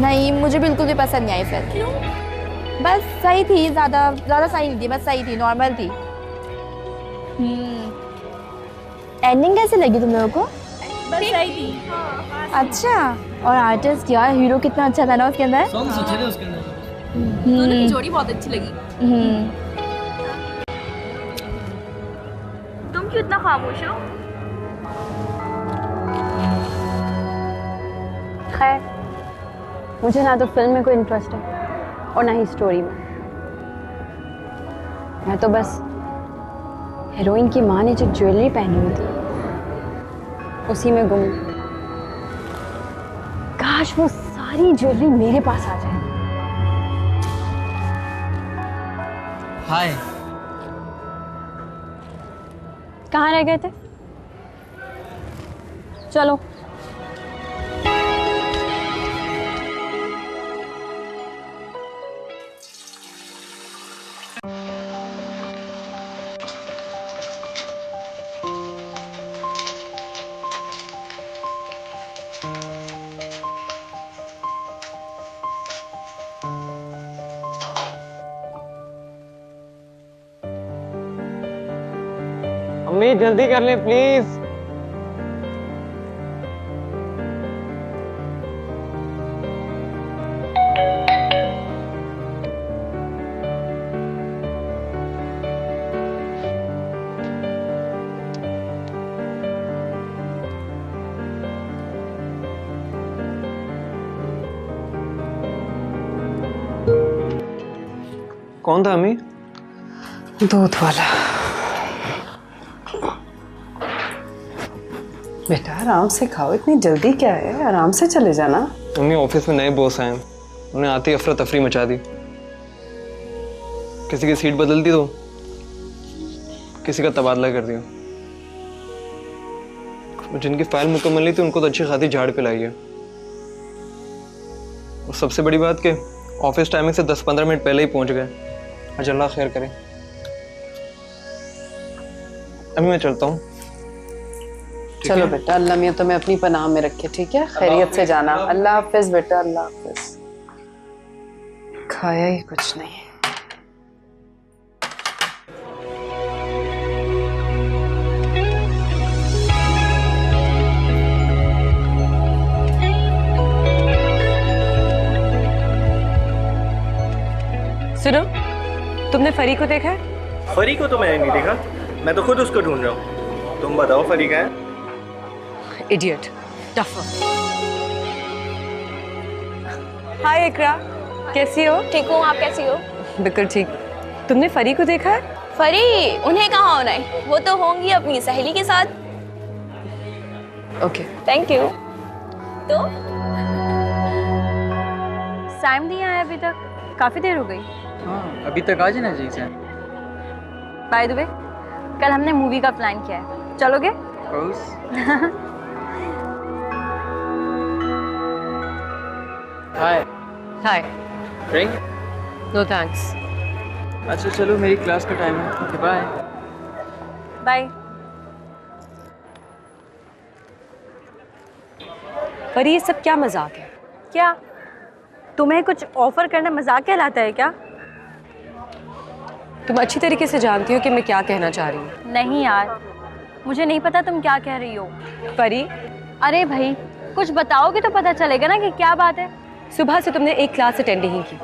नहीं, मुझे बिल्कुल भी पसंद नहीं आई फिल्म। क्यों? बस सही थी, ज़्यादा सही नहीं थी, बस सही थी, नॉर्मल थी। एंडिंग कैसे लगी तुम लोगों को? बस सही थी। हाँ, अच्छा, और आर्टिस्ट यार, हीरो कितना अच्छा था ना उसके अंदर। सॉन्ग्स अच्छे थे उसके अंदर। दोनों की जोड़ी बहुत अच्छी लगी। तुम क्यों इतना खामोश हो? खैर, मुझे ना तो फिल्म में कोई इंटरेस्ट है और ना ही स्टोरी में। मैं तो बस हीरोइन की माँ ने जो ज्वेलरी पहनी हुई थी उसी में गुम हूं। काश वो सारी ज्वेलरी मेरे पास आ जाए। हाय। कहाँ रह गए थे? चलो। अम्मी जल्दी कर ले प्लीज। कौन था अम्मी? दूध वाला। बेटा आराम से खाओ, इतनी जल्दी क्या है, आराम से चले जाना। मम्मी ऑफिस में नए बॉस आए हैं, उन्हें आते ही अफरा तफरी मचा दी। किसी की सीट बदल दी तो किसी का तबादला कर दिया। जिनकी फाइल मुकम्मल नहीं थी उनको तो अच्छी खासी झाड़ पिलाई है। और सबसे बड़ी बात कि ऑफिस टाइमिंग से 10-15 मिनट पहले ही पहुंच गए। आज अल्लाह खैर करे। अभी मैं चलता हूँ। चलो बेटा, अल्लाह मियां तुम्हें अपनी पनाह में रखे, ठीक है? खैरियत से जाना। अल्लाह हाफिज बेटा, अल्लाह हाफिज। खाया ही कुछ नहीं। सुनो, तुमने फरी को देखा है? फरी को तो मैंने नहीं देखा, मैं तो खुद उसको ढूंढ रहा हूँ। तुम बताओ फरी कहाँ है? Idiot, tougher. हाय इकरा, कैसी हो? ठीक हूँ, आप कैसी हो? बिल्कुल ठीक। तुमने फरी को देखा है? फरी? उन्हें कहाँ होना है, वो तो होंगी अपनी सहेली के साथ। Okay, thank you. तो साइम नहीं आया अभी तक, काफी देर हो गई। हाँ, अभी तक आ जाना जी सर। बाय द वे, कल हमने मूवी का प्लान किया है, चलोगे? Hi. Hi. Drink? No thanks. अच्छा चलो, मेरी क्लास का टाइम है। Okay bye. बाय। पर ये सब क्या मजाक है? क्या तुम्हें कुछ ऑफर करना मजाक कहलाता है क्या? तुम अच्छी तरीके से जानती हो कि मैं क्या कहना चाह रही हूँ। नहीं यार, मुझे नहीं पता तुम क्या कह रही हो। परी, अरे भाई कुछ बताओगे तो पता चलेगा ना कि क्या बात है। सुबह से तुमने एक क्लास अटेंड नहीं की,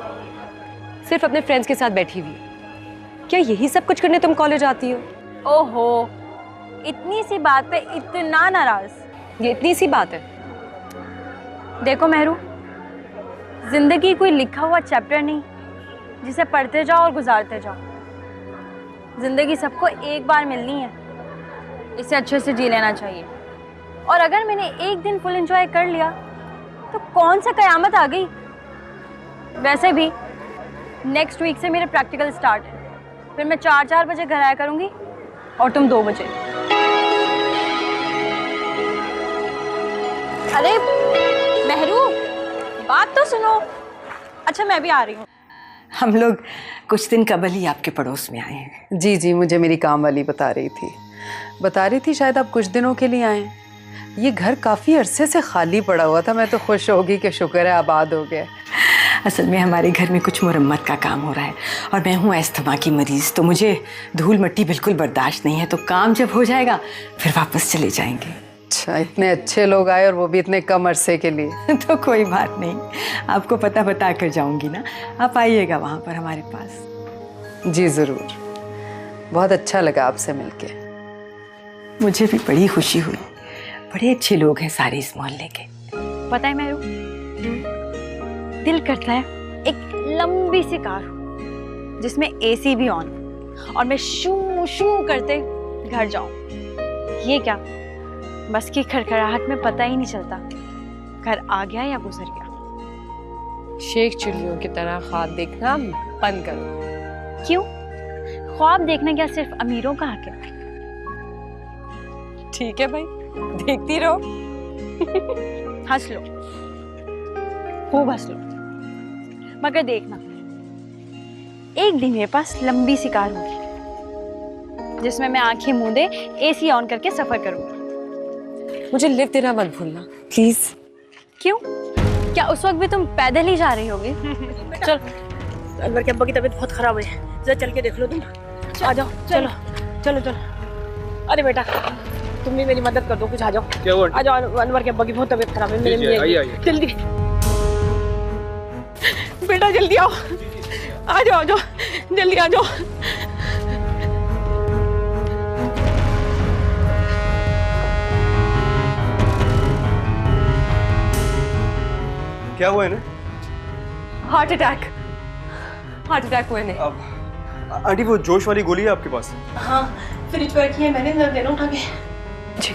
सिर्फ अपने फ्रेंड्स के साथ बैठी हुई। क्या यही सब कुछ करने तुम कॉलेज आती हो? ओहो, इतनी सी बात पे इतना नाराज? ये इतनी सी बात है? देखो मेहरू, जिंदगी कोई लिखा हुआ चैप्टर नहीं जिसे पढ़ते जाओ और गुजारते जाओ। जिंदगी सबको एक बार मिलनी है, इसे अच्छे से जी लेना चाहिए। और अगर मैंने एक दिन फुल एंजॉय कर लिया तो कौन सा कयामत आ गई। वैसे भी नेक्स्ट वीक से मेरे प्रैक्टिकल स्टार्ट है, फिर मैं 4 बजे घर आया करूंगी और तुम 2 बजे। अरे मेहरू, बात तो सुनो। अच्छा मैं भी आ रही हूँ। हम लोग कुछ दिन कबल ही आपके पड़ोस में आए हैं। जी जी, मुझे मेरी काम वाली बता रही थी शायद आप कुछ दिनों के लिए आए। ये घर काफी अरसे से खाली पड़ा हुआ था, मैं तो खुश होगी कि शुक्र है आबाद हो गया। असल में हमारे घर में कुछ मुरम्मत का काम हो रहा है और मैं हूँ अस्थमा की मरीज़, तो मुझे धूल मिट्टी बिल्कुल बर्दाश्त नहीं है। तो काम जब हो जाएगा फिर वापस चले जाएंगे। अच्छा, इतने अच्छे लोग आए और वो भी इतने कम अरसे के लिए। तो कोई बात नहीं, आपको पता बता कर जाऊंगी ना, आप आइएगा वहाँ पर हमारे पास। जी ज़रूर, बहुत अच्छा लगा आपसे मिलके। मुझे भी बड़ी खुशी हुई, बड़े अच्छे लोग हैं सारे इस मोहल्ले के। पता है मेरू, दिल करता है एक लंबी सी कार हो जिसमें एसी भी ऑन और मैं शू शू करते घर जाऊं। ये क्या, बस की खड़खड़ाहट में पता ही नहीं चलता घर आ गया या गुजर गया। शेख चिड़ियों की तरह ख्वाब देखना बंद करो। क्यों? ख्वाब देखना क्या सिर्फ अमीरों का हक है? ठीक है भाई, देखती रहो। हंस लो, खूब हंस लो, मगर देखना एक दिन मेरे पास लंबी सी कार होगी जिसमें मैं आंखें मूंदे एसी ऑन करके सफर करूंगी। मुझे लिफ्ट देना मत भूलना प्लीज। क्यों? क्या उस वक्त भी तुम पैदल ही जा रही होगी? चल, अनवर के अब्बा की तबीयत बहुत खराब है, जरा चल के देख लो तुम। आ जाओ, चलो चलो चलो। अरे बेटा, तुम भी मेरी मदद कर दो, कुछ आ जाओ। क्या हुआ? आ जाओ, अनवर के अब्बा की बहुत तबीयत खराब है। मेरे जल्दी बेटा, जल्दी आओ। आ जाओ, आ जाओ, जल्दी आ जाओ। क्या हुआ है? हार्ट अटैक हुआ है। आंटी, वो जोश वाली गोली है आपके पास? हाँ, फ्रिज पर रखी है मैंने, जरा देना उठा के। जी।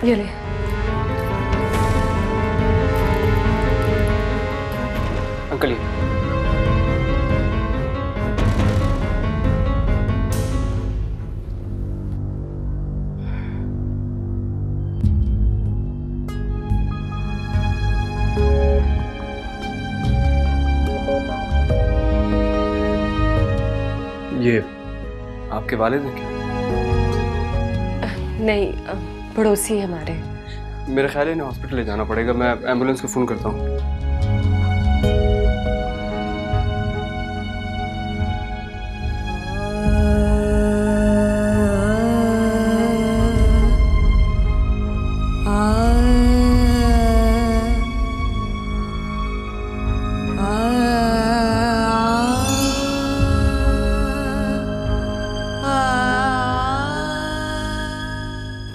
ये ले। अंकल ये। ये आपके वालिद हैं क्या? नहीं, पड़ोसी है हमारे। मेरा ख्याल है इन्हें हॉस्पिटल ले जाना पड़ेगा, मैं एम्बुलेंस को फ़ोन करता हूँ।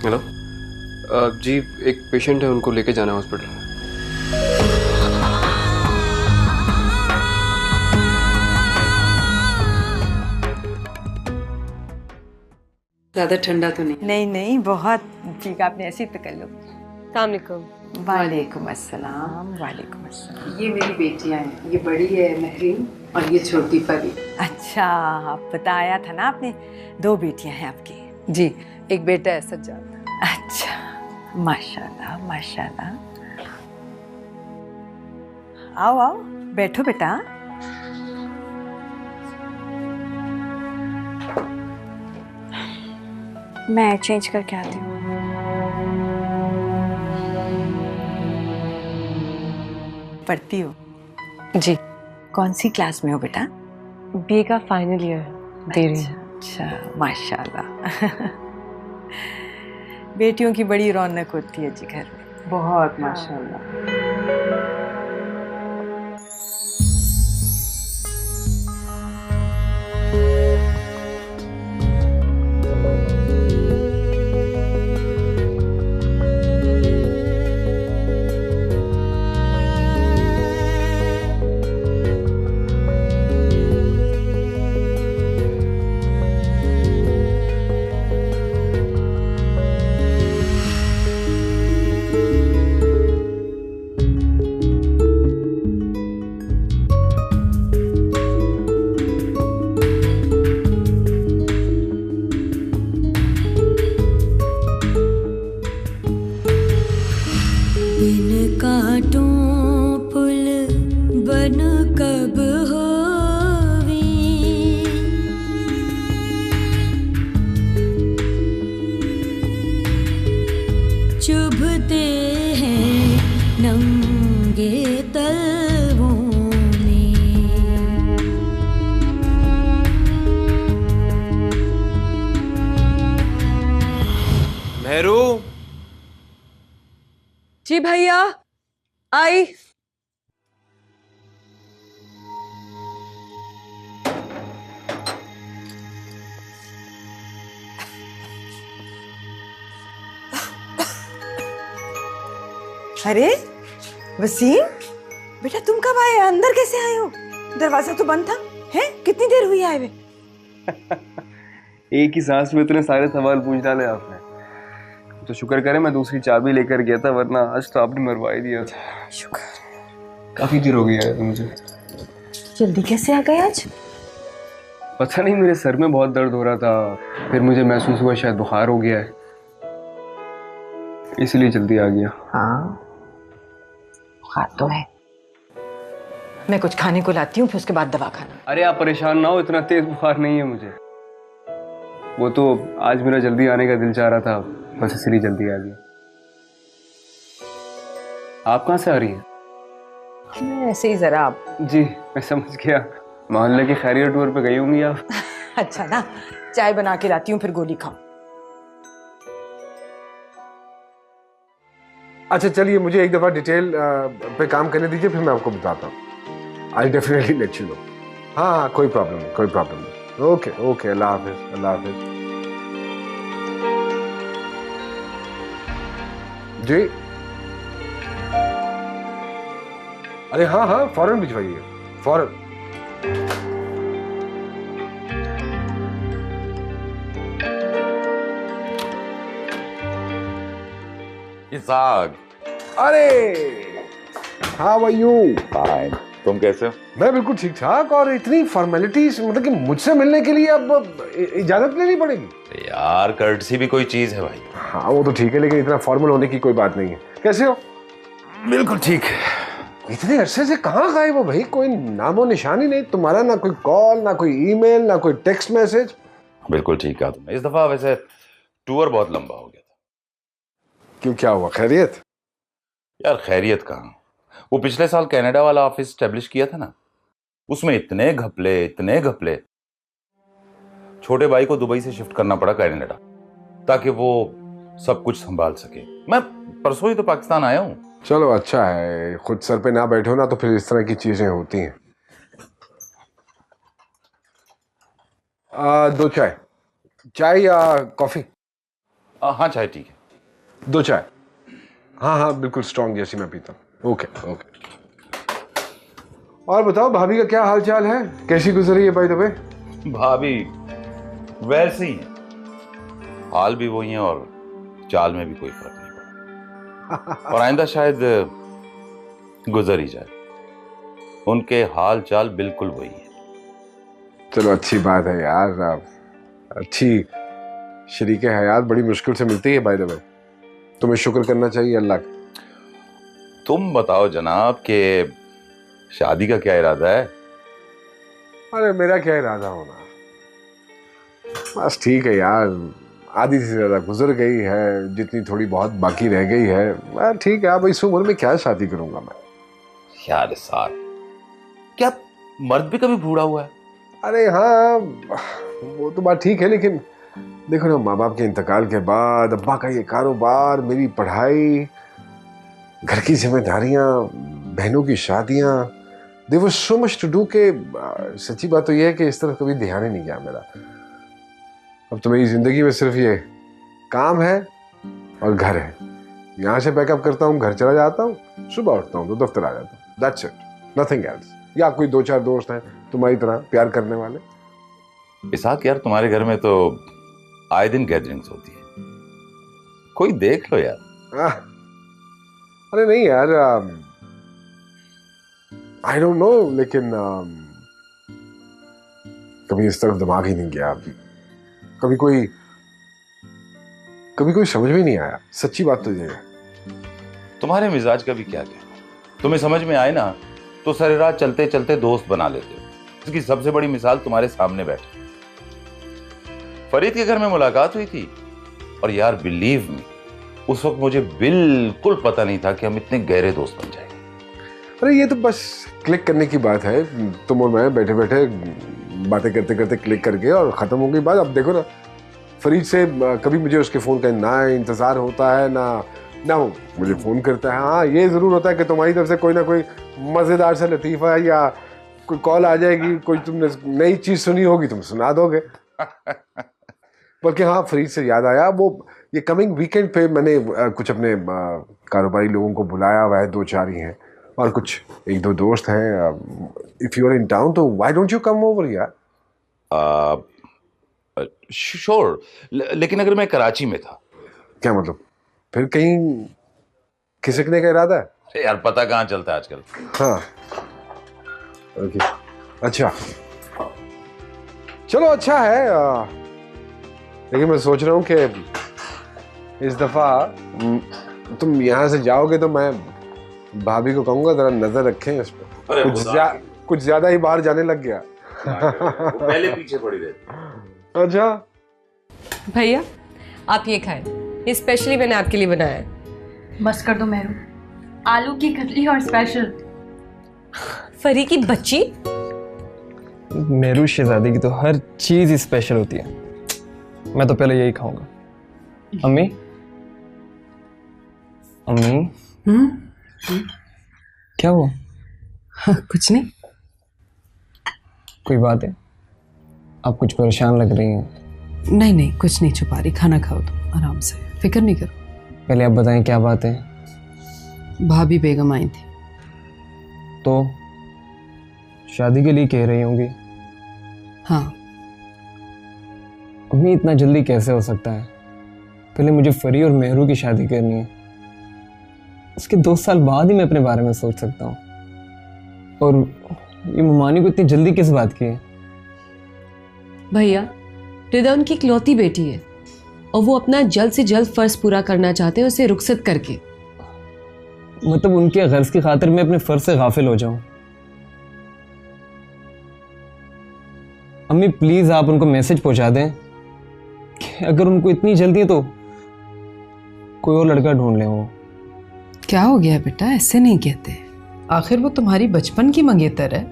हेलो जी, एक पेशेंट है, उनको लेके जाना है हॉस्पिटल। ज्यादा ठंडा तो नहीं? नहीं नहीं, बहुत ठीक, आपने ऐसे ही पकड़ लो। अस्सलामुअलैकुम। वालेकुम अस्सलाम। वालेकुम अस्सलाम। ये मेरी बेटियां हैं, ये बड़ी है महरीन और ये छोटी परी। अच्छा, आप बताया था ना आपने, 2 बेटियां हैं आपकी? जी, एक बेटा है सज्जाद। अच्छा, माशाल्लाह माशाल्लाह। आओ आओ, बैठो बेटा। मैं चेंज करके आती हूँ। पढ़ती हो? जी। कौन सी क्लास में हो बेटा? बीए का फाइनल ईयर दे रही हूँ। अच्छा, माशाल्लाह। बेटियों की बड़ी रौनक होती है जी घर में। बहुत माशाल्लाह। चुभते हैं नंगे तलवों में। मेहरू। जी भैया आई। अरे वसीम बेटा तुम कब आए? अंदर कैसे आए हो? दरवाजा तो बंद था। हैं? कितनी देर हुई आए हुए? एक ही सांस में इतने सारे सवाल पूछ डाले आपने। तो शुक्र करें मैं दूसरी चाबी लेकर गया था, वरना आज तो आपने मरवा ही दिया था। शुक्र। काफी देर हो गई है मुझे। जल्दी कैसे आ गए आज? पता नहीं, मेरे सर में बहुत दर्द हो रहा था, फिर मुझे महसूस हुआ शायद बुखार हो गया है, इसलिए जल्दी आ गया। हाँ बुखार तो है। मैं कुछ खाने को लाती हूँ, फिर उसके बाद दवा खाना। अरे आप परेशान ना हो, इतना तेज बुखार नहीं है मुझे। वो तो आज मेरा जल्दी आने का दिल चाह रहा था, बस इसलिए जल्दी आ गया। आप कहाँ से आ रही हैं? मैं ऐसे ही जरा। जी मैं समझ गया, मोहल्ले की खैरियत टूर पे गई होंगी आप। अच्छा ना, चाय बना के लाती हूँ, फिर गोली खाओ। अच्छा चलिए, मुझे एक दफा डिटेल पे काम करने दीजिए, फिर मैं आपको बताता हूँ। I definitely let you know. हाँ कोई प्रॉब्लम नहीं, कोई प्रॉब्लम नहीं। ओके ओके, अल्लाह हाफिज, अल्लाह हाफिज। जी अरे हाँ हाँ, फौरन भिजवाइए, फौरन। इसाक। अरे हाउ आर यू? फाइन, तुम कैसे हो? मैं बिल्कुल ठीक ठाक। और इतनी फॉर्मेलिटीज, मतलब कि मुझसे मिलने के लिए अब इजाजत लेनी पड़ेगी यार? कर्टसी भी कोई चीज है भाई। हाँ वो तो ठीक है, लेकिन इतना फॉर्मल होने की कोई बात नहीं है। कैसे हो? बिल्कुल ठीक। इतने अरसे से कहाँ गायब हो भाई? कोई नामो निशान ही नहीं तुम्हारा, ना कोई कॉल, ना कोई ईमेल, ना कोई टेक्स्ट मैसेज। बिल्कुल ठीक कहा तुमने। इस दफा वैसे टूर बहुत लंबा हो गया था। क्यों, क्या हुआ? खैरियत? यार खैरियत कहाँ, वो पिछले साल कनाडा वाला ऑफिस स्टैब्लिश किया था ना, उसमें इतने घपले। छोटे भाई को दुबई से शिफ्ट करना पड़ा कनाडा, ताकि वो सब कुछ संभाल सके। मैं परसों ही तो पाकिस्तान आया हूँ। चलो अच्छा है, खुद सर पे ना बैठो ना, तो फिर इस तरह की चीजें होती हैं। 2 चाय। चाय या कॉफी? हाँ चाय ठीक है। 2 चाय। हाँ हाँ बिल्कुल स्ट्रॉन्ग जैसी मैं पीता हूँ। Okay okay. और बताओ भाभी का क्या हाल चाल है? कैसी गुजर रही है बाय द वे? भाभी वैसे ही है, हाल भी वही है और चाल में भी कोई फर्क नहीं पड़ा। और आइंदा शायद गुजर ही जाए। उनके हाल चाल बिल्कुल वही है। चलो अच्छी बात है यार। अच्छी शरीके हयात बड़ी मुश्किल से मिलती है बाय द वे। तुम्हें शुक्र करना चाहिए अल्लाह का। तुम बताओ जनाब के शादी का क्या इरादा है? अरे मेरा क्या इरादा होना, बस ठीक है यार। आधी से ज्यादा गुजर गई है, जितनी थोड़ी बहुत बाकी रह गई है ठीक है। अब इस उम्र में क्या शादी करूंगा मैं? यार साथ क्या मर्द भी कभी बूढ़ा हुआ है? अरे हाँ वो तो बात ठीक है, लेकिन देखो ना, माँ बाप के इंतकाल के बाद अब्बा का ये कारोबार, मेरी पढ़ाई, घर की जिम्मेदारियां, बहनों की शादियां, there was so much to do के सच्ची बात तो ये है कि इस तरफ कभी ध्यान ही नहीं गया मेरा। अब तो मेरी जिंदगी में सिर्फ ये काम है और घर है। यहाँ से पैकअप करता हूँ, घर चला जाता हूँ, सुबह उठता हूँ तो दफ्तर आ जाता हूँ। That's it, nothing else. या कोई 2-4 दोस्त हैं तुम्हारी तरह प्यार करने वाले। इसाक यार तुम्हारे घर में तो आए दिन गैदरिंग्स होती है, कोई देख लो यार। अरे नहीं यार, आई डोंट नो, लेकिन कभी इस तरफ दिमाग ही नहीं गया। कभी कोई समझ में नहीं आया, सच्ची बात तो ये है। तुम्हारे मिजाज का भी क्या कहना, तुम्हें समझ में आए ना तो सारी रात चलते चलते दोस्त बना लेते हो। इसकी सबसे बड़ी मिसाल तुम्हारे सामने बैठे। फरीद के घर में मुलाकात हुई थी और यार बिलीव मी, उस वक्त मुझे बिल्कुल पता नहीं था कि हम इतने गहरे दोस्त बन जाएंगे। अरे ये तो बस क्लिक करने की बात है। तुम और मैं बैठे बैठे बातें करते करते क्लिक करके और ख़त्म हो गई बात। अब देखो ना, फरीद से कभी मुझे उसके फ़ोन का ना इंतज़ार होता है ना वो मुझे फ़ोन करता है। हाँ, ये ज़रूर होता है कि तुम्हारी तरफ से कोई ना कोई मज़ेदार सा लतीफ़ा या कोई कॉल आ जाएगी, कोई तुमने नई चीज़ सुनी होगी, तुम सुना दोगे। बल्कि हाँ, फरीद से याद आया, वो ये कमिंग वीकेंड पे मैंने कुछ अपने कारोबारी लोगों को बुलाया हुआ है, 2-4 ही हैं और कुछ 1-2 दोस्त हैं। If you are in town तो why don't you come over यार? श्योर, लेकिन अगर मैं कराची में था। क्या मतलब? फिर कहीं खिसकने का इरादा है? यार पता कहाँ चलता है आजकल। हाँ ओके, अच्छा चलो, अच्छा है। लेकिन मैं सोच रहा हूँ कि इस दफा तुम यहाँ से जाओगे तो मैं भाभी को कहूँगा जरा नजर रखें इस पर। कुछ ज्यादा ही बाहर जाने लग गया। पहले पीछे पड़ी रहती। अच्छा भैया आप ये खाएं, ये स्पेशली मैंने आपके लिए बनाया है। बस कर दो मेहरू, आलू की कतली और स्पेशल। फरी की बच्ची, मेरू शहजादी की तो हर चीज़ स्पेशल होती है। मैं तो पहले यही खाऊंगा। अम्मी अम्मी क्या हुआ? कुछ नहीं। कोई बात है? आप कुछ परेशान लग रही हैं। नहीं नहीं, कुछ नहीं छुपा रही। खाना खाओ तुम आराम से, फिक्र नहीं करो। पहले आप बताएं क्या बात है। भाभी बेगम आई थी। तो शादी के लिए कह रही होंगी? हाँ। अम्मी इतना जल्दी कैसे हो सकता है? पहले मुझे फरी और मेहरू की शादी करनी है, उसके 2 साल बाद ही मैं अपने बारे में सोच सकता हूँ। और ये मुमानी को इतनी जल्दी किस बात की है? भैया रिदा उनकी इकलौती बेटी है और वो अपना जल्द से जल्द फर्ज पूरा करना चाहते हैं, उसे रुखसत करके। मतलब उनके गर्ज की खातिर मैं अपने फर्ज से गाफिल हो जाऊं? अम्मी प्लीज आप उनको मैसेज पहुंचा दें कि अगर उनको इतनी जल्दी है तो कोई और लड़का ढूंढ ले। वो क्या हो गया बेटा, ऐसे नहीं कहते। आखिर वो तुम्हारी बचपन की मंगेतर है।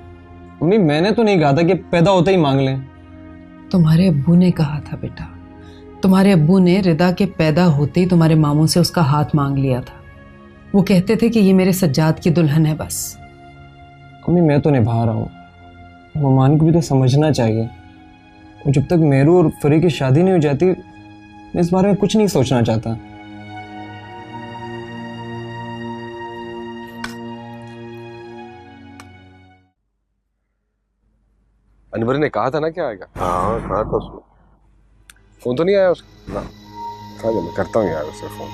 अम्मी मैंने तो नहीं कहा था कि पैदा होते ही मांग लें। तुम्हारे अब्बू ने कहा था बेटा, तुम्हारे अब्बू ने रिदा के पैदा होते ही तुम्हारे मामू से उसका हाथ मांग लिया था। वो कहते थे कि ये मेरे सज्जाद की दुल्हन है बस। अम्मी मैं तो निभा रहा हूँ, ममान को भी तो समझना चाहिए। और जब तक मेरू और फरी की शादी नहीं हो जाती मैं इस बारे में कुछ नहीं सोचना चाहता। अनवर ने कहा था ना क्या आएगा? हाँ कहा था उसको। फोन तो नहीं आया उसका ना? कहा मैं करता हूँ यार उससे फोन।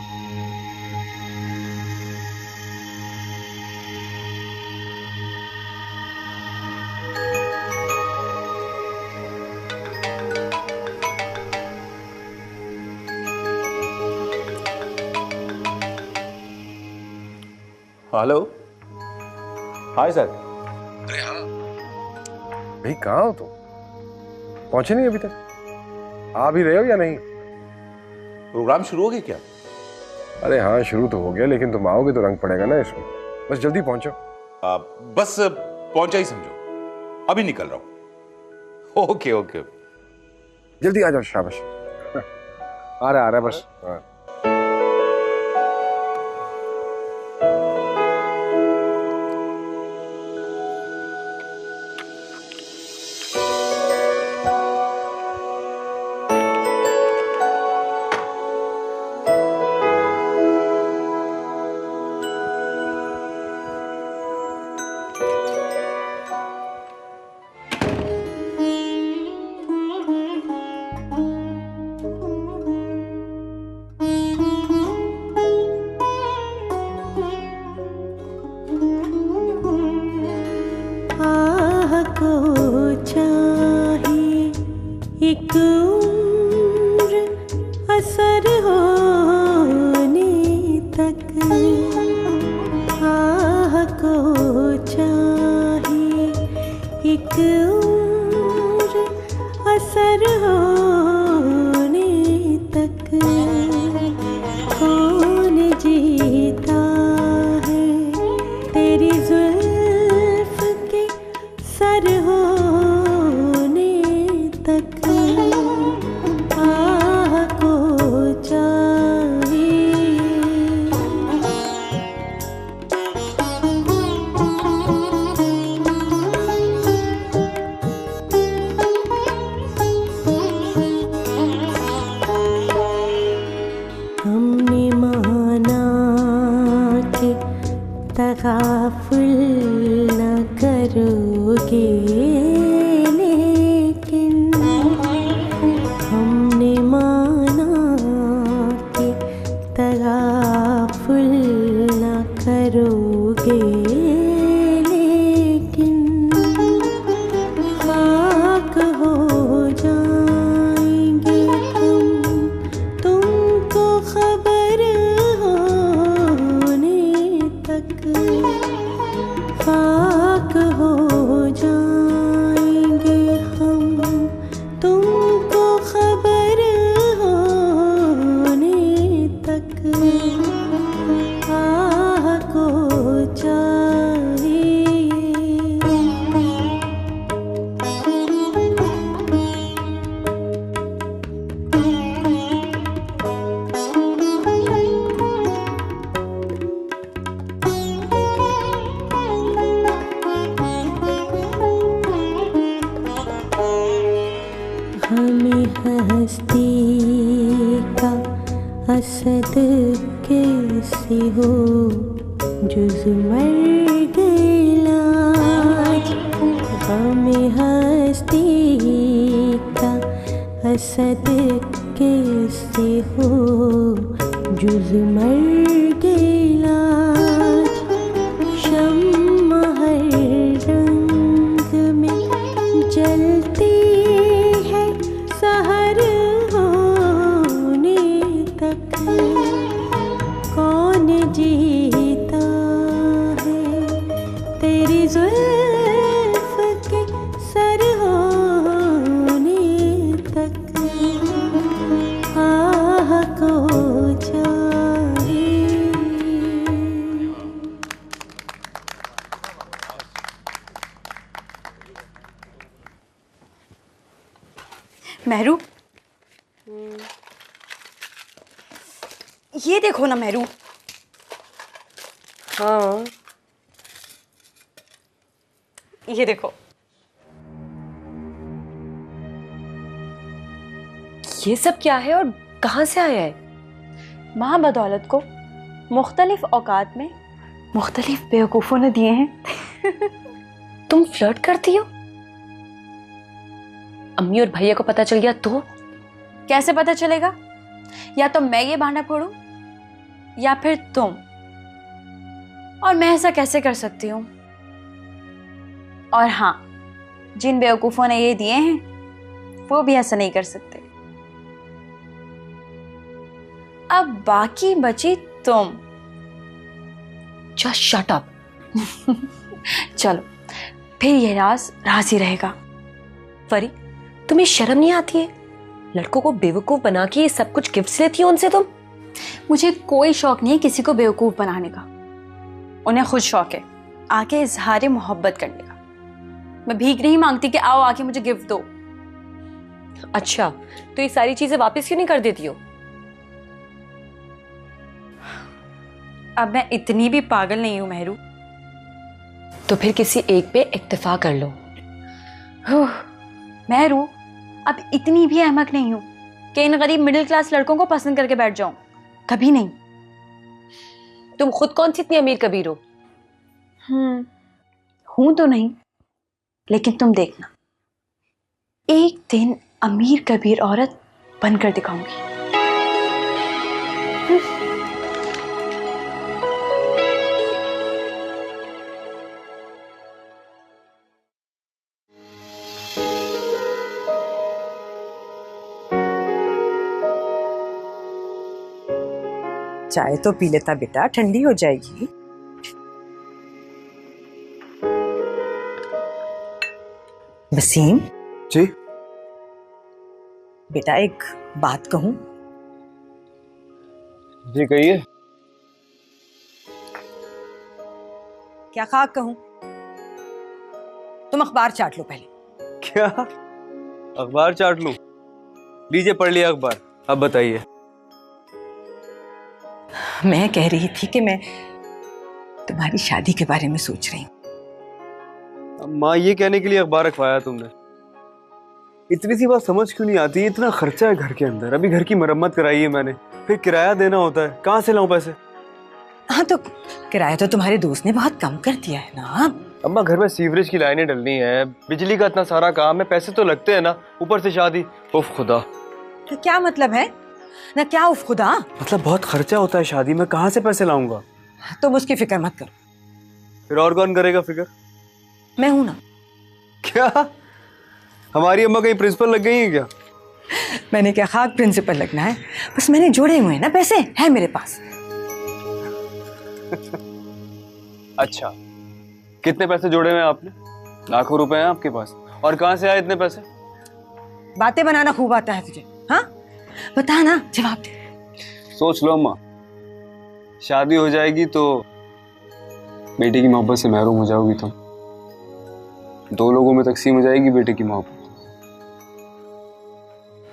Hello, hi sir. अरे हाँ भाई, कहाँ हो तुम? पहुंचे नहीं अभी तक? आ भी रहे हो या नहीं? प्रोग्राम शुरू हो गया क्या? अरे हाँ शुरू तो हो गया, लेकिन तुम आओगे तो रंग पड़ेगा ना इसमें। बस जल्दी पहुंचो। बस पहुंचा ही समझो, अभी निकल रहा हूँ। ओके ओके, जल्दी आ जाओ। शाबाश। आ रहा है बस। हाँ। एक उम्र असर होने तक आह को चाहिए, एक उम्र असर होने तक। असद कैसे हो जुज मर गया हमें हस्ती का असद कैसे हो जुज मर गया शम्मा हर रंग में जलती है सहर होने तक कौन जीता है तेरी जुल्फ के सर होने तक आह को चाहे। मेहरू, ये देखो ना मेहरू। हाँ ये देखो, ये सब क्या है और कहाँ से आया है? माँ बदौलत को मुख्तलिफ औकात में मुख्तलिफ बेवकूफ़ों ने दिए हैं। तुम फ्लर्ट करती हो? अम्मी और भैया को पता चल गया तो? कैसे पता चलेगा? या तो मैं ये बहाना फोड़ूं या फिर तुम। और मैं ऐसा कैसे कर सकती हूँ? और हाँ, जिन बेवकूफ़ों ने ये दिए हैं वो भी ऐसा नहीं कर सकते। अब बाकी बची तुम। Just shut up. चलो, फिर ये राज राज ही रहेगा। परी, तुम्हें शर्म नहीं आती है? लड़कों को बेवकूफ बना के ये सब कुछ गिफ्ट्स लेती हो उनसे तुम? मुझे कोई शौक नहीं है किसी को बेवकूफ बनाने का। उन्हें खुद शौक है आके इजहार मोहब्बत करने का। मैं भीख नहीं मांगती कि आओ आके मुझे गिफ्ट दो। अच्छा, तो ये सारी चीजें वापस क्यों नहीं कर देती हो? अब मैं इतनी भी पागल नहीं हूं मेहरू। तो फिर किसी एक पे इत्तेफा कर लो। मेहरू, अब इतनी भी अहमक नहीं हूं कि इन गरीब मिडिल क्लास लड़कों को पसंद करके बैठ जाऊं। कभी नहीं। तुम खुद कौन सी इतनी अमीर कबीर हो? हूं तो नहीं, लेकिन तुम देखना, एक दिन अमीर कबीर औरत बनकर दिखाऊंगी। चाय तो पी लेता बेटा, ठंडी हो जाएगी। वसीम जी बेटा, एक बात कहूं? जी कहिए। क्या खाक कहूं? तुम अखबार चाट लो पहले। क्या अखबार चाट लूं? लीजिए पढ़ लिया अखबार, अब बताइए। मैं कह रही थी कि मैं तुम्हारी शादी के बारे में सोच रही हूँ। माँ, ये कहने के लिए अखबार रखवाया तुमने? इतनी सी बात समझ क्यों नहीं आती? इतना खर्चा है घर के अंदर, अभी घर की मरम्मत कराई है मैंने, फिर किराया देना होता है, कहाँ से लाऊं पैसे? हाँ, तो किराया तो तुम्हारे दोस्त ने बहुत कम कर दिया है ना। अम्मा, घर में सीवरेज की लाइनें डलनी है, बिजली का इतना सारा काम है, पैसे तो लगते हैं ना, ऊपर से शादी। उफ खुदा। तो क्या मतलब है ना? क्या उफ खुदा? मतलब बहुत खर्चा होता है शादी में, कहाँ से पैसे लाऊंगा? तुम उसकी फिक्र मत करो। फिर और कौन करेगा फिक्र? मैं हूं ना। क्या हमारी अम्मा कहीं प्रिंसिपल लग गई है क्या? मैंने क्या खाक प्रिंसिपल लगना है? बस मैंने जोड़े हुए हैं ना पैसे, है मेरे पास। अच्छा, कितने पैसे जोड़े हुए हैं आपने? लाखों रुपए हैं आपके पास, और कहाँ से आए इतने पैसे? बातें बनाना खूब आता है तुझे, हाँ? बता ना, जवाब दे। सोच लो अम्मा, शादी हो जाएगी तो बेटे की मोहब्बत से महरूम हो जाओगी तुम। दो लोगों में तकसीम हो जाएगी बेटे की मोहब्बत।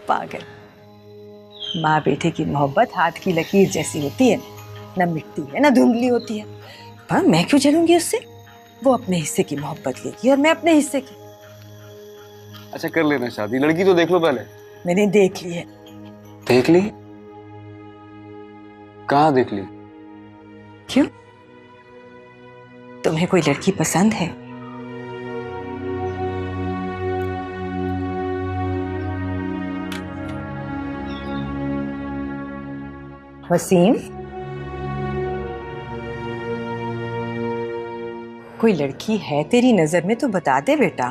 पागल, माँ बेटे की मोहब्बत हाथ की लकीर जैसी होती है, न मिटती है न धुंधली होती है। पर मैं क्यों जलूंगी उससे? वो अपने हिस्से की मोहब्बत लेगी और मैं अपने हिस्से की। अच्छा, कर लेना शादी, लड़की तो देख लो पहले। मैंने देख ली है। देख ली? कहाँ देख ली? क्यों? तुम्हें कोई लड़की पसंद है? वसीम, कोई लड़की है तेरी नजर में तो बता दे बेटा।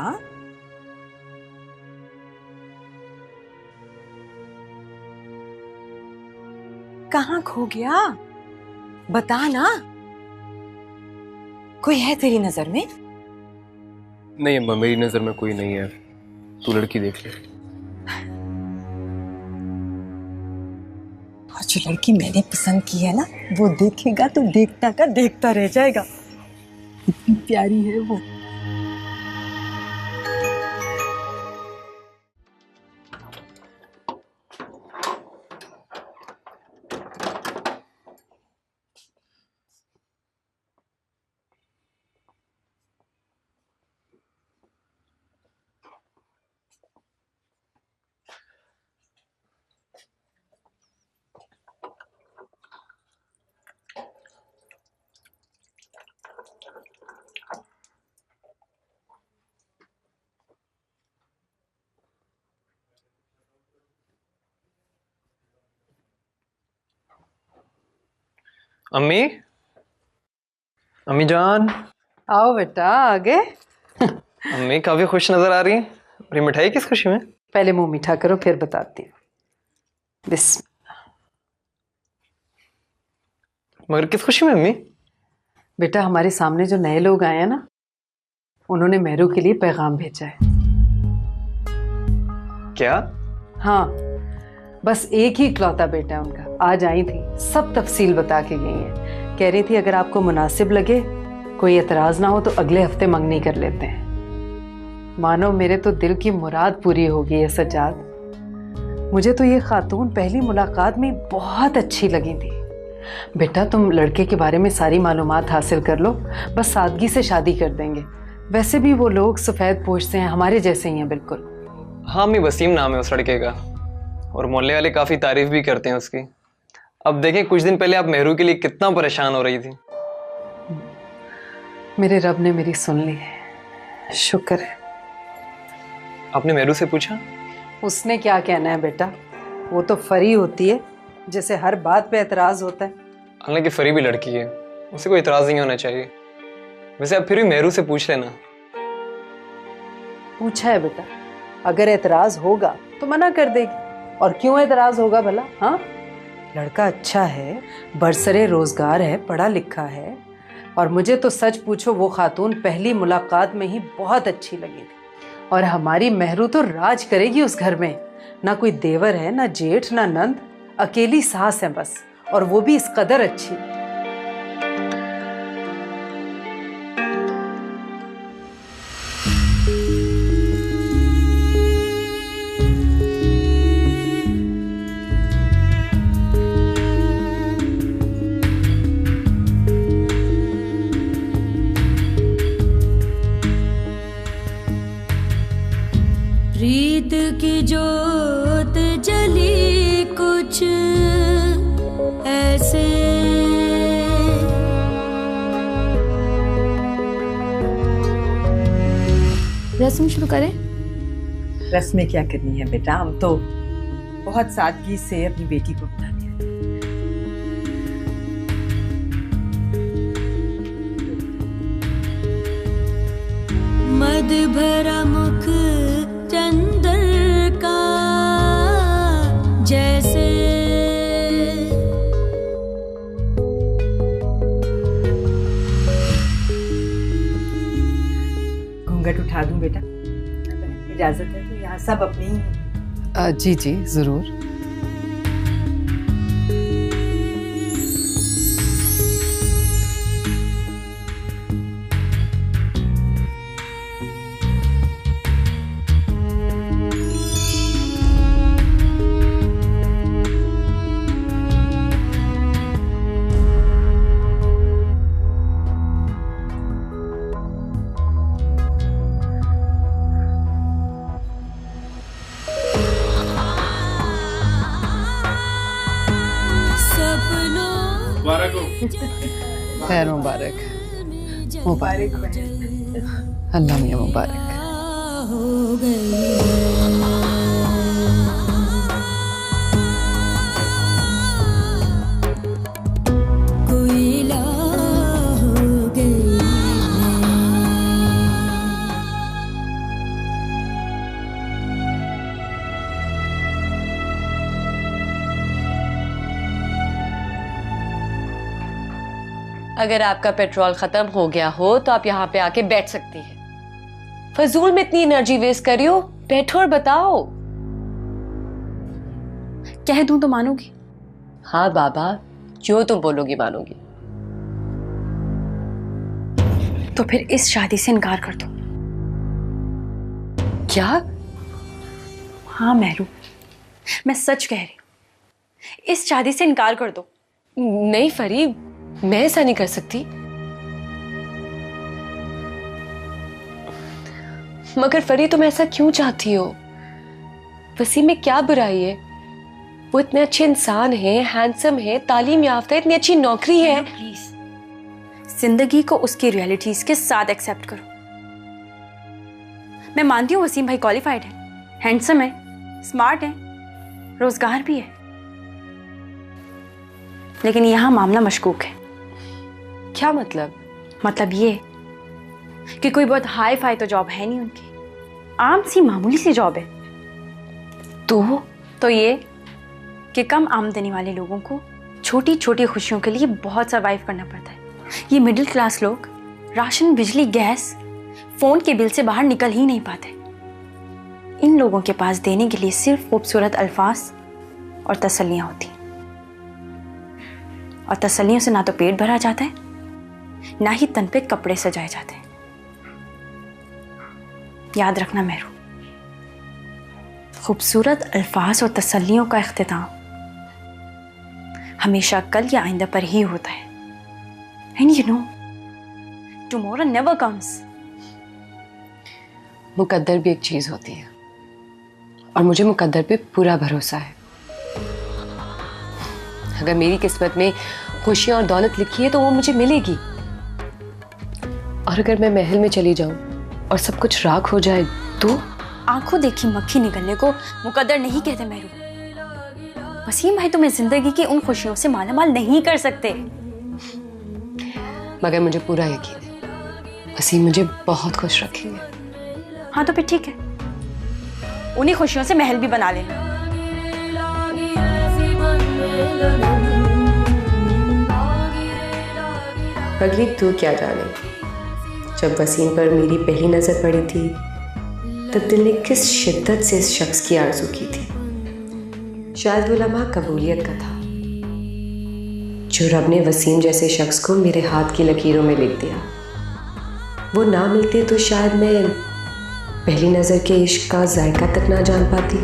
कहाँ खो गया? बता ना, कोई है तेरी नजर में? नहीं अम्मा, मेरी नजर में कोई नहीं है, तू लड़की देख ले। और जो लड़की मैंने पसंद की है ना, वो देखेगा तो देखता का देखता रह जाएगा। इतनी प्यारी है वो। अम्मी, अम्मी जान। आओ बेटा, आ गए। अम्मी काफी खुश नजर आ रही हैं। और ये मिठाई किस खुशी में? पहले मुंह मीठा करो फिर बताती हूँ। मगर किस खुशी में अम्मी? बेटा हमारे सामने जो नए लोग आए हैं ना, उन्होंने मेहरू के लिए पैगाम भेजा है। क्या? हाँ, बस एक ही इकलौता बेटा है उनका। आज आई थी, सब तफसील बता के गई हैं। कह रही थी अगर आपको मुनासिब लगे, कोई एतराज ना हो तो अगले हफ्ते मंगनी कर लेते हैं। मानो मेरे तो दिल की मुराद पूरी हो गई है सज्जाद। मुझे तो ये खातून पहली मुलाकात में बहुत अच्छी लगी थी। बेटा तुम लड़के के बारे में सारी मालूमात हासिल कर लो, बस सादगी से शादी कर देंगे। वैसे भी वो लोग सफ़ेद पोश से हैं, हमारे जैसे ही हैं बिल्कुल। हाँ अम्मी, वसीम नाम है उस लड़के का, और मोहल्ले वाले काफी तारीफ भी करते हैं उसकी। अब देखें, कुछ दिन पहले आप मेहरू के लिए कितना परेशान हो रही थी। मेरे रब ने मेरी सुन ली है, शुक्र है। आपने मेहरू से पूछा? उसने क्या कहना है बेटा, वो तो फरी होती है, जैसे हर बात पे एतराज होता है। हालांकि फरी भी लड़की है, उसे कोई एतराज नहीं होना चाहिए। वैसे आप फिर भी मेहरू से पूछ लेना। पूछा है बेटा, अगर एतराज होगा तो मना कर देगी। और क्यों एतराज होगा भला? हाँ, लड़का अच्छा है, बरसरे रोजगार है, पढ़ा लिखा है। और मुझे तो सच पूछो, वो खातून पहली मुलाकात में ही बहुत अच्छी लगी थी। और हमारी मेहरू तो राज करेगी उस घर में। ना कोई देवर है, ना जेठ, ना नंद, अकेली सास है बस, और वो भी इस कदर अच्छी। प्रीत की जोत जली कुछ ऐसे, रस्म शुरू करें? रस्में क्या करनी है बेटा, हम तो बहुत सादगी से अपनी बेटी को बुलाते हैं। मद भरा मुख चंदर का जैसे, घूंघट उठा दूं बेटा? इजाजत है तो यहाँ सब अपनी। जी जी जरूर। मुबारक हो। खैर मुबारक मुबारक अल्लाह मियां मुबारक। अगर आपका पेट्रोल खत्म हो गया हो तो आप यहाँ पे आके बैठ सकती हैं। फजूल में इतनी एनर्जी वेस्ट कर रही हो, बैठो और बताओ। कह दूं तो मानोगी? हाँ बाबा, जो तुम बोलोगी मानोगी। तो फिर इस शादी से इनकार कर दो। क्या? हाँ मेहरू, मैं सच कह रही हूं, इस शादी से इनकार कर दो। नहीं फरी, मैं ऐसा नहीं कर सकती। मगर फरी, तुम ऐसा क्यों चाहती हो? वसीम में क्या बुराई है? वो इतने अच्छे इंसान है, हैंडसम है, तालीम याफ्ता है, इतनी अच्छी नौकरी है। प्लीज जिंदगी को उसकी रियलिटीज के साथ एक्सेप्ट करो। मैं मानती हूँ वसीम भाई क्वालिफाइड है, हैंडसम है, स्मार्ट है, रोजगार भी है, लेकिन यहाँ मामला मशकूक है। क्या मतलब? मतलब ये कि कोई बहुत हाई फाई तो जॉब है नहीं उनकी, आम सी मामूली सी जॉब है। तो ये कि कम आमदनी वाले लोगों को छोटी छोटी खुशियों के लिए बहुत सर्वाइव करना पड़ता है। ये मिडिल क्लास लोग राशन, बिजली, गैस, फोन के बिल से बाहर निकल ही नहीं पाते। इन लोगों के पास देने के लिए सिर्फ खूबसूरत अल्फाज और तसल्लियां होती हैं, और तसल्लियों से ना तो पेट भरा जाता है, ना ही तन पे कपड़े सजाए जाते हैं। याद रखना मेहरू, खूबसूरत अल्फाज और तसल्लियों का इख्तिताम हमेशा कल या आइंदा पर ही होता है। And you know, tomorrow never comes. मुकद्दर भी एक चीज होती है, और मुझे मुकद्दर पे पूरा भरोसा है। अगर मेरी किस्मत में खुशियां और दौलत लिखी है तो वो मुझे मिलेगी, और अगर मैं महल में चली जाऊं और सब कुछ राख हो जाए तो? आंखों देखी मक्खी निकलने को मुकद्दर नहीं कहते मेहरू। वसीम भाई तुम्हें जिंदगी की उन खुशियों से मालामाल नहीं कर सकते। मगर मुझे पूरा यकीन है वसीम मुझे बहुत खुश रखेंगे। हाँ तो फिर ठीक है, उन्हीं खुशियों से महल भी बना लेना। पगली तू क्या जाने, जब वसीम पर मेरी पहली नजर पड़ी थी तब दिल ने किस शिद्दत से इस शख्स की आरज़ू की थी। शायद वो लम्हा कबूलियत का था जो रब ने वसीम जैसे शख्स को मेरे हाथ की लकीरों में लिख दिया। वो ना मिलते तो शायद मैं पहली नज़र के इश्क का जायका तक ना जान पाती।